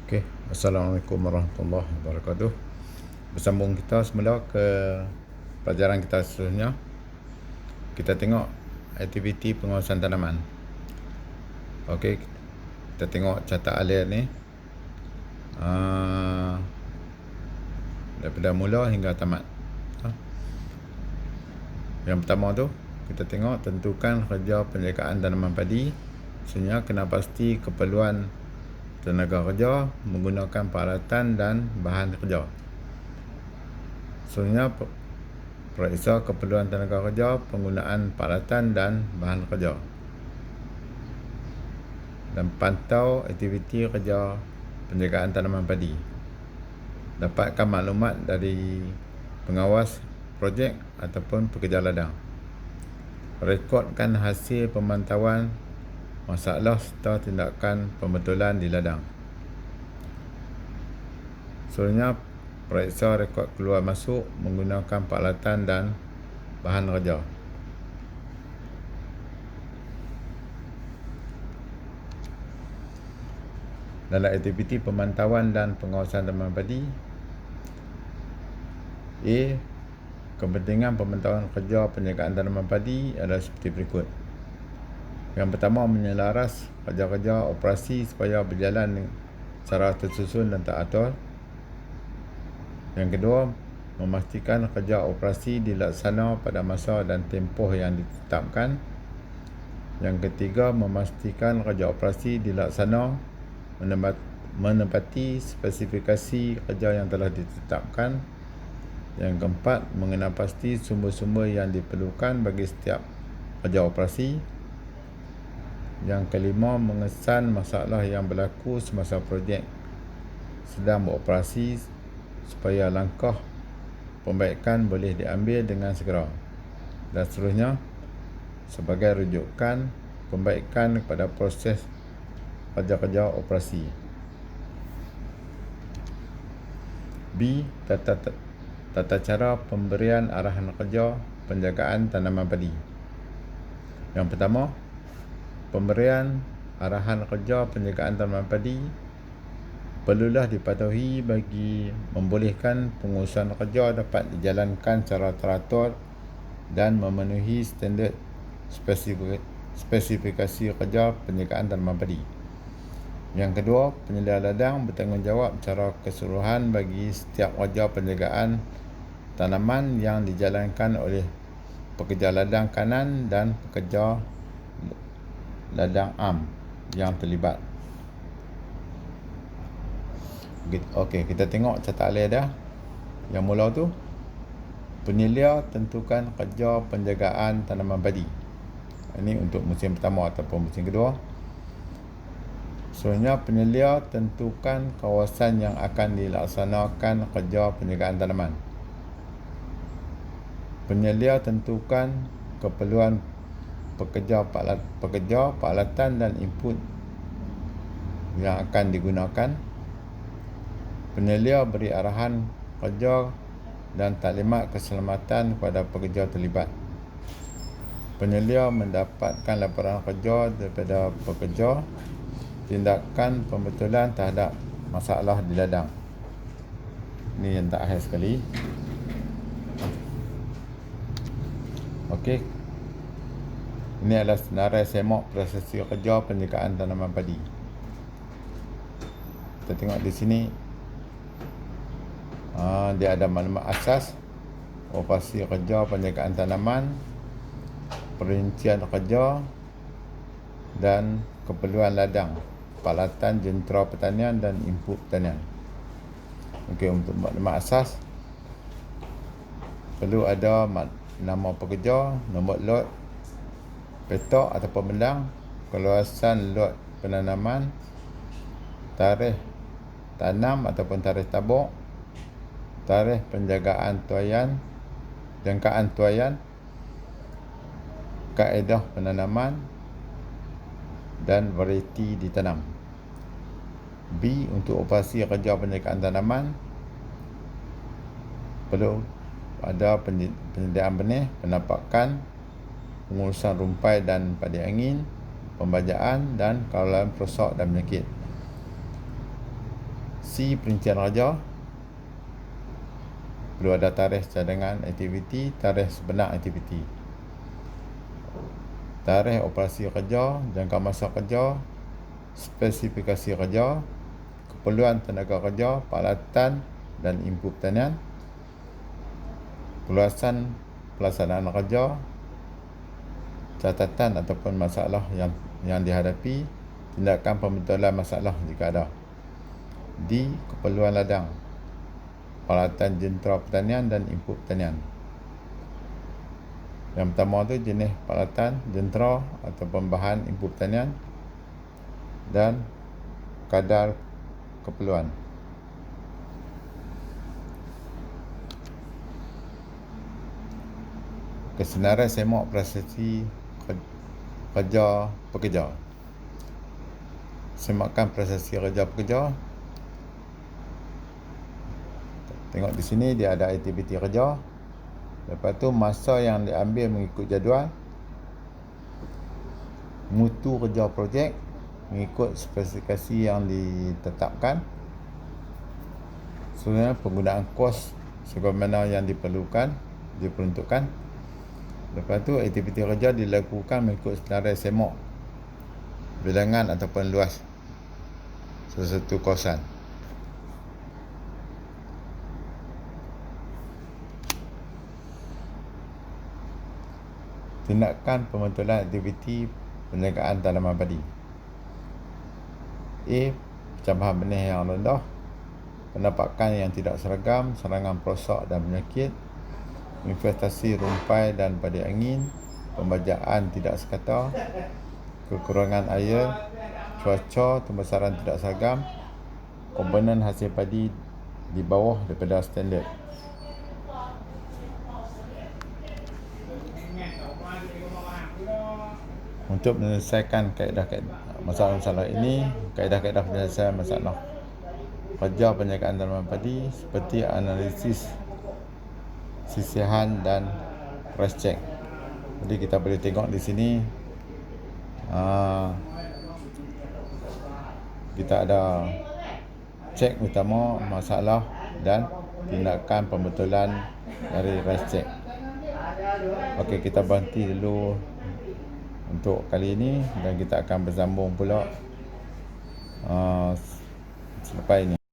Okey, Assalamualaikum warahmatullahi wabarakatuh. Bersambung kita semula ke pelajaran kita seterusnya. Kita tengok aktiviti pengawasan tanaman. Okey, kita tengok catat alih ni. Daripada mula hingga tamat. Yang pertama tu, kita tengok tentukan kerja penjagaan tanaman padi. Sebenarnya kena pasti keperluan tenaga kerja menggunakan peralatan dan bahan kerja. Sebenarnya periksa keperluan tenaga kerja, penggunaan peralatan dan bahan kerja. Dan pantau aktiviti kerja penjagaan tanaman padi. Dapatkan maklumat dari pengawas projek ataupun pekerja ladang. Rekodkan hasil pemantauan masalah serta tindakan pembetulan di ladang. Sebenarnya periksa rekod keluar masuk menggunakan peralatan dan bahan kerja. Dalam aktiviti pemantauan dan pengawasan tanaman padi, A. Kepentingan pemantauan kerja penjagaan tanaman padi adalah seperti berikut. Yang pertama, menyelaras kerja-kerja operasi supaya berjalan secara tersusun dan teratur. Yang kedua, memastikan kerja operasi dilaksana pada masa dan tempoh yang ditetapkan. Yang ketiga, memastikan kerja operasi dilaksana menepati spesifikasi kerja yang telah ditetapkan. Yang keempat, mengenal pasti sumber-sumber yang diperlukan bagi setiap kerja operasi. Yang kelima, mengesan masalah yang berlaku semasa projek sedang beroperasi supaya langkah pembaikan boleh diambil dengan segera. Dan seterusnya, sebagai rujukan pembaikan kepada proses kerja-kerja operasi. B. Tata cara pemberian arahan kerja penjagaan tanaman padi. Yang pertama, pemberian arahan kerja penjagaan tanaman padi perlulah dipatuhi bagi membolehkan pengurusan kerja dapat dijalankan secara teratur dan memenuhi standard spesifikasi kerja penjagaan tanaman padi. Yang kedua, penyelia ladang bertanggungjawab secara keseluruhan bagi setiap kerja penjagaan tanaman yang dijalankan oleh pekerja ladang kanan dan pekerja ladang am yang terlibat. Okey, kita tengok catat alih dah. Yang mula tu, penyelia tentukan kerja penjagaan tanaman padi. Ini untuk musim pertama ataupun musim kedua. Sebenarnya penyelia tentukan kawasan yang akan dilaksanakan kerja penjagaan tanaman. Penyelia tentukan keperluan pekerja, peralatan dan input yang akan digunakan. Penyelia beri arahan kerja dan taklimat keselamatan kepada pekerja terlibat. Penyelia mendapatkan laporan kerja daripada pekerja, tindakan pembetulan terhadap masalah di ladang. Ini yang terakhir sekali. Okey. Ini adalah senarai semak prosesi kerja penjagaan tanaman padi. Kita tengok di sini. Dia ada maklumat asas, operasi kerja penjagaan tanaman, perincian kerja dan keperluan ladang, peralatan jentera pertanian dan input pertanian. Okey, untuk maklumat asas perlu ada nama pekerja, nombor lot, petak ataupun bendang, keluasan lot penanaman, tarikh tanam ataupun tarikh tabur, tarikh penjagaan tuaian, jangkaan tuaian, kaedah penanaman dan varieti ditanam. B. Untuk operasi kerja penjagaan tanaman perlu ada penyediaan benih, penampakan, pengurusan rumpai dan padi angin, pembajaan dan kawalan perosak dan penyakit. C. Perincian kerja. Perlu ada tarikh cadangan aktiviti, tarikh sebenar aktiviti, tarikh operasi kerja, jangka masa kerja, spesifikasi kerja, keperluan tenaga kerja, peralatan dan input pertanian, perluasan pelaksanaan kerja, catatan ataupun masalah yang dihadapi, tindakan pembetulan masalah jika ada. D. Keperluan ladang, peralatan jentera pertanian dan input pertanian. Yang pertama tu jenis peralatan jentera ataupun bahan input pertanian dan kadar keperluan. Kesenaran semak prestasi kerja pekerja. Semakan prestasi kerja pekerja. Tengok di sini dia ada aktiviti kerja. Lepas tu masa yang diambil mengikut jadual. Mutu kerja projek mengikut spesifikasi yang ditetapkan. Sebenarnya penggunaan kos sebagaimana yang diperuntukkan. Lepas tu aktiviti kerja dilakukan mengikut senarai semak bilangan ataupun luas sesuatu kawasan. Tindakan pembetulan aktiviti penjagaan tanaman padi. A. Pencambahan benih yang rendah, penampakan yang tidak seragam, serangan perosak dan penyakit, investasi rumpai dan padi angin, pembajaan tidak sekata, kekurangan air, cuaca, pembesaran tidak seragam, komponen hasil padi di bawah daripada standard. Untuk menyelesaikan masalah-masalah ini, kaedah-kaedah penyelesaian masalah kerja penjagaan tanaman padi seperti analisis sisihan dan price check. Jadi kita boleh tengok di sini kita ada cek utama masalah dan tindakan pembetulan dari price check. Okey, kita berhenti dulu untuk kali ini dan kita akan bersambung pula selepas ini.